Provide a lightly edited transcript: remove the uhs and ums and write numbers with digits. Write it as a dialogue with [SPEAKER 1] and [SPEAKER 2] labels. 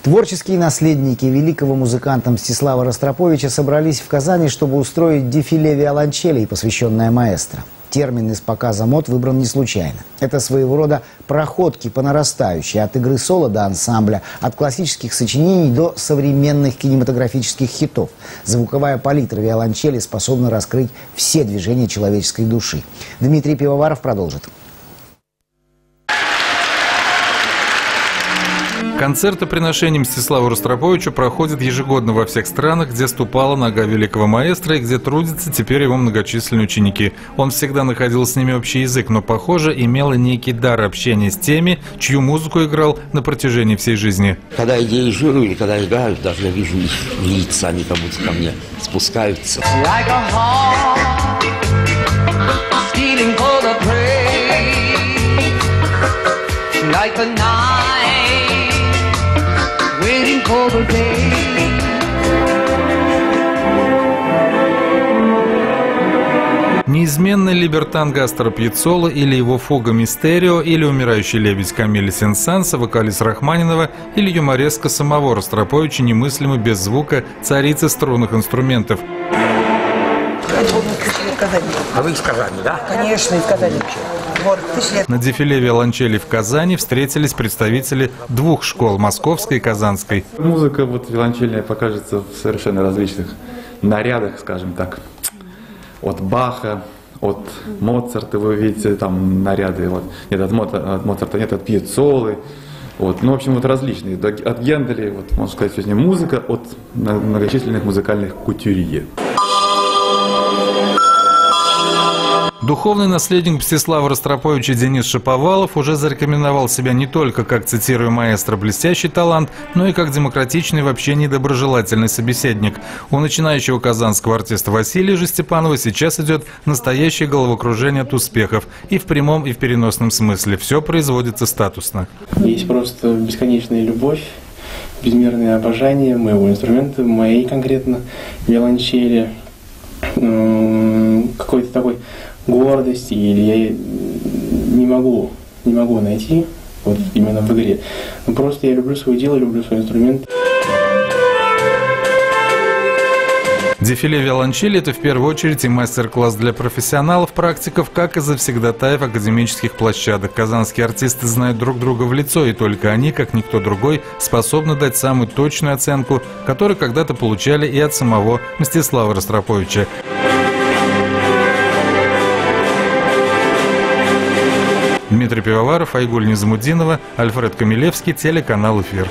[SPEAKER 1] Творческие наследники великого музыканта Мстислава Ростроповича собрались в Казани, чтобы устроить дефиле виолончелей, посвященное маэстро. Термин из показа мод выбран не случайно. Это своего рода проходки по нарастающей, от игры соло до ансамбля, от классических сочинений до современных кинематографических хитов. Звуковая палитра виолончели способна раскрыть все движения человеческой души. Дмитрий Пивоваров продолжит.
[SPEAKER 2] Концертоприношение Мстиславу Ростроповичу проходит ежегодно во всех странах, где ступала нога великого маэстро и где трудятся теперь его многочисленные ученики. Он всегда находил с ними общий язык, но, похоже, имел некий дар общения с теми, чью музыку играл на протяжении всей жизни.
[SPEAKER 3] Когда я дирижирую или когда играю, даже я вижу их лица, они как будто ко мне спускаются.
[SPEAKER 2] Неизменный либертан Гастро Пьяццола или его фуга Мистерио, или умирающий лебедь Камиля Сен-Санса, вокалист Рахманинова, или юмореска самого Ростроповича, немыслимый без звука царицы струнных инструментов.
[SPEAKER 3] А вы из Казани, да?
[SPEAKER 4] Конечно, из Казани.
[SPEAKER 2] На дефиле виолончели в Казани встретились представители двух школ – московской и казанской.
[SPEAKER 5] Музыка виолончельная покажется в совершенно различных нарядах, скажем так. От Баха, от Моцарта, вы видите там наряды, нет от Моцарта, нет от Пьяццолы. Ну, в общем, различные. От Генделя, можно сказать, сегодня музыка от многочисленных музыкальных кутюрье.
[SPEAKER 2] Духовный наследник Мстислава Ростроповича Денис Шаповалов уже зарекомендовал себя не только как, цитирую, маэстро, блестящий талант, но и как демократичный, в общении доброжелательный собеседник. У начинающего казанского артиста Василия же Степанова сейчас идет настоящее головокружение от успехов. И в прямом, и в переносном смысле. Все производится статусно.
[SPEAKER 6] Есть просто бесконечная любовь, безмерное обожание моего инструмента, моей конкретно виолончели, какой-то такой гордости, или я не могу найти именно в игре. Но просто я люблю свое дело, люблю свой инструмент.
[SPEAKER 2] Дефиле виолончели – это в первую очередь и мастер-класс для профессионалов, практиков, как и завсегдатаев академических площадок. Казанские артисты знают друг друга в лицо, и только они, как никто другой, способны дать самую точную оценку, которую когда-то получали и от самого Мстислава Ростроповича. Дмитрий Пивоваров, Айгуль Низамудинова, Альфред Камилевский, телеканал «Эфир».